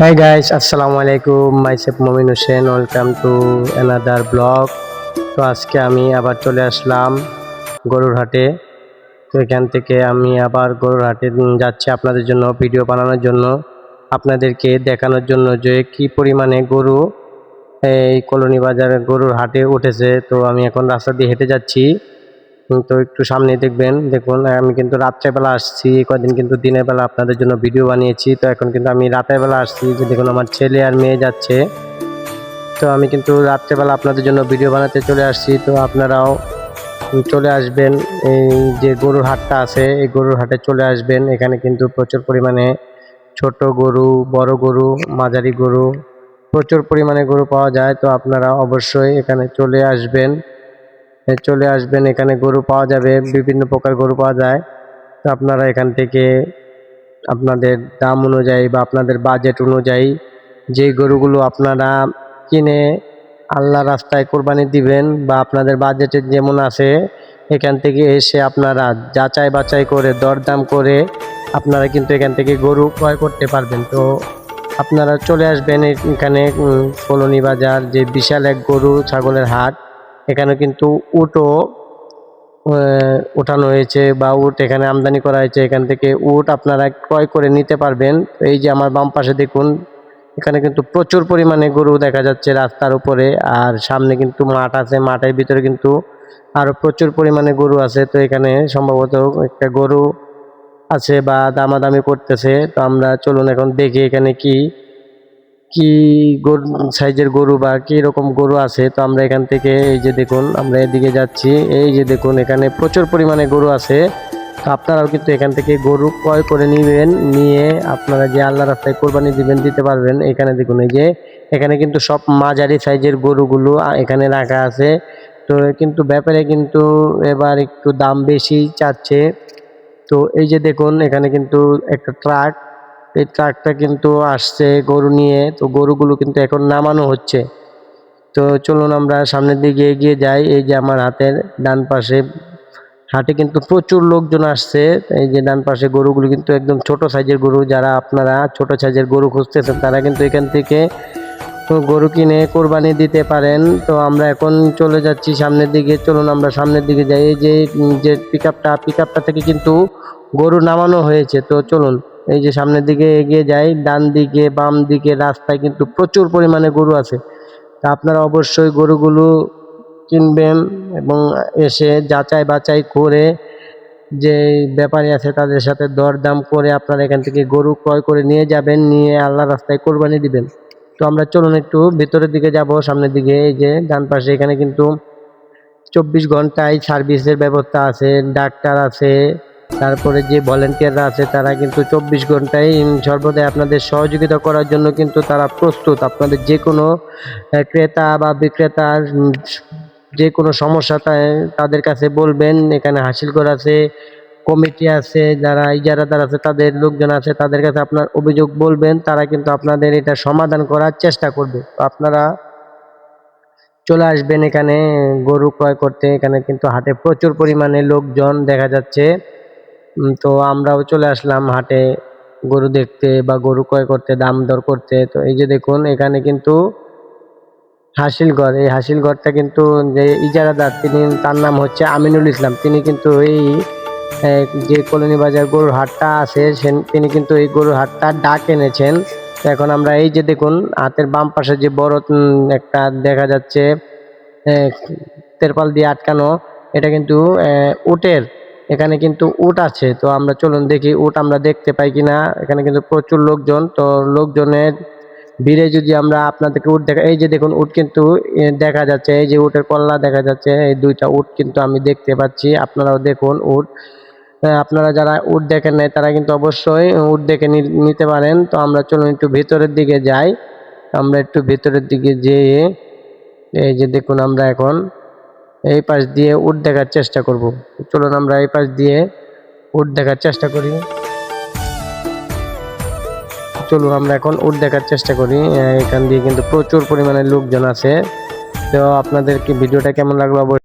Hi guys, আসসালামু আলাইকুম। Myself Momin Hossain, welcome to another blog. তো আজকে আমি আবার চলে আসলাম গরুর হাটে। তো এখান থেকে আমি আবার গরুর হাটে যাচ্ছি আপনাদের জন্য ভিডিও বানানোর জন্য, আপনাদেরকে দেখানোর জন্য যে কি পরিমাণে গরু এই কলোনি বাজারে গরুর হাটে উঠেছে। তো আমি এখন রাস্তা দিয়ে হেঁটে যাচ্ছি। তো একটু সামনে দেখবেন, দেখুন আমি কিন্তু রাত্রেবেলা আসছি, কদিন কিন্তু দিনের বেলা আপনাদের জন্য ভিডিও বানিয়েছি। তো এখন কিন্তু আমি রাতের বেলা আসছি, যে দেখুন আমার ছেলে আর মেয়ে যাচ্ছে। তো আমি কিন্তু রাত্রেবেলা আপনাদের জন্য ভিডিও বানাতে চলে আসছি। তো আপনারাও চলে আসবেন, এই যে গরুর হাটটা আছে এই গরুর হাটে চলে আসবেন। এখানে কিন্তু প্রচুর পরিমাণে ছোট গরু, বড় গরু, মাঝারি গরু, প্রচুর পরিমাণে গরু পাওয়া যায়। তো আপনারা অবশ্যই এখানে চলে আসবেন। এখানে গরু পাওয়া যাবে, বিভিন্ন প্রকার গরু পাওয়া যায়। তো আপনারা এখান থেকে আপনাদের দাম অনুযায়ী বা আপনাদের বাজেট অনুযায়ী যে গরুগুলো আপনারা কিনে আল্লাহ রাস্তায় কোরবানি দিবেন বা আপনাদের বাজেটে যেমন আছে, এখান থেকে এসে আপনারা যাচাই বাছাই করে দরদাম করে আপনারা কিন্তু এখান থেকে গরু ক্রয় করতে পারবেন। তো আপনারা চলে আসবেন এখানে কলোনি বাজার, যে বিশাল এক গরু ছাগলের হাট। এখানে কিন্তু উটও উঠানো হয়েছে বা উট এখানে আমদানি করা হয়েছে। এখান থেকে উট আপনারা ক্রয় করে নিতে পারবেন। এই যে আমার বাম পাশে দেখুন, এখানে কিন্তু প্রচুর পরিমাণে গরু দেখা যাচ্ছে রাস্তার উপরে, আর সামনে কিন্তু মাঠ আছে, মাঠের ভিতরে কিন্তু আরো প্রচুর পরিমাণে গরু আছে। তো এখানে সম্ভবত একটা গরু আছে বা দামাদামি করতেছে। তো আমরা চলুন এখন দেখি এখানে কি কি গরু সাইজের গরু বা কি রকম গরু আছে। তো আমরা এখান থেকে এই যে দেখুন আমরা এদিকে যাচ্ছি, এই যে দেখুন এখানে প্রচুর পরিমাণে গরু আছে। তো আপনারাও কিন্তু এখান থেকে গরু ক্রয় করে নেবেন, নিয়ে আপনারা যে আল্লাহ রাস্তায় কোরবানি দিতে পারবেন। এখানে দেখুন এই যে এখানে কিন্তু সব মাঝারি সাইজের গরুগুলো এখানে রাখা আছে। তো কিন্তু ব্যাপারে কিন্তু এবার একটু দাম বেশি চাচ্ছে। তো এই যে দেখুন এখানে কিন্তু একটা ট্রাক, এই ট্রাকটা কিন্তু আসছে গরু নিয়ে। তো গরুগুলো কিন্তু এখন নামানো হচ্ছে। তো চলুন আমরা সামনের দিকে এগিয়ে যাই। এই যে আমার হাতের ডান পাশে হাটে কিন্তু প্রচুর লোকজন আসছে। এই যে ডান পাশে গরুগুলো কিন্তু একদম ছোট সাইজের গরু, যারা আপনারা ছোট সাইজের গরু খুঁজতেছেন তারা কিন্তু এখান থেকে গরু কিনে কোরবানি দিতে পারেন। তো আমরা এখন চলে যাচ্ছি সামনের দিকে, চলুন আমরা সামনের দিকে যাই। এই যে যে পিকআপটা থেকে কিন্তু গরু নামানো হয়েছে। তো চলুন এই যে সামনের দিকে এগিয়ে যাই। ডান দিকে বাম দিকে রাস্তায় কিন্তু প্রচুর পরিমাণে গরু আছে। তা আপনারা অবশ্যই গরুগুলো কিনবেন এবং এসে যাচাই বাছাই করে যে ব্যাপারী আছে তাদের সাথে দরদাম করে আপনারা এখান থেকে গরু ক্রয় করে নিয়ে যাবেন, নিয়ে আল্লাহ রাস্তায় কোরবানি দিবেন। তো আমরা চলুন একটু ভিতরের দিকে যাব, সামনের দিকে। এই যে ডান পাশে এখানে কিন্তু 24 ঘন্টায় সার্ভিসের ব্যবস্থা আছে, ডাক্তার আছে, তারপরে যে ভলেন্টিয়াররা আছে তারা কিন্তু 24 ঘন্টায় সর্বদাই আপনাদের সহযোগিতা করার জন্য কিন্তু তারা প্রস্তুত। আপনাদের যে কোনো ক্রেতা বা বিক্রেতার যে কোনো সমস্যা তাদের কাছে বলবেন। এখানে হাসিলঘর আছে, কমিটি আছে, যারা ইজারাদার আছে, তাদের লোকজন আছে, তাদের কাছে আপনার অভিযোগ বলবেন, তারা কিন্তু আপনাদের এটা সমাধান করার চেষ্টা করবে। তো আপনারা চলে আসবেন এখানে গরু ক্রয় করতে। এখানে কিন্তু হাটে প্রচুর পরিমাণে লোকজন দেখা যাচ্ছে। তো আমরাও চলে আসলাম হাটে গরু দেখতে বা গরু ক্রয় করতে, দাম দর করতে। তো এই যে দেখুন এখানে কিন্তু হাসিলঘর, এই হাসিলঘরটা কিন্তু যে ইজারাদার, তার নাম হচ্ছে আমিনুল ইসলাম। তিনি কিন্তু এই যে কলোনি বাজার গরুর হাটটা আছে তিনি কিন্তু এই গরুর হাটটা ডাক এনেছেন। তো এখন আমরা এই যে দেখুন হাতের বাম পাশে যে বড় একটা দেখা যাচ্ছে তেরপাল দিয়ে আটকানো, এটা কিন্তু উটের, এখানে কিন্তু উট আছে। তো আমরা চলুন দেখি উট আমরা দেখতে পাই কিনা। এখানে কিন্তু প্রচুর লোকজন। তো লোকজনের ভিড়ে যদি আমরা আপনাদেরকে উট দেখা, এই যে দেখুন উট কিন্তু দেখা যাচ্ছে, এই যে উটের কল্লা দেখা যাচ্ছে, এই দুইটা উট কিন্তু আমি দেখতে পাচ্ছি। আপনারাও দেখুন উট, আপনারা যারা উট দেখেন নাই তারা কিন্তু অবশ্যই উট দেখে নিতে পারেন। তো আমরা চলুন একটু ভিতরের দিকে যাই। আমরা একটু ভিতরের দিকে যেয়ে এই যে দেখুন আমরা এখন এই পাশ দিয়ে উট দেখার চেষ্টা করব। চলুন আমরা এই পাশ দিয়ে উট দেখার চেষ্টা করি। চলুন আমরা এখন উট দেখার চেষ্টা করি। এখান দিয়ে কিন্তু প্রচুর পরিমাণে লোকজন আছে। তো আপনাদের কি ভিডিওটা কেমন লাগলো?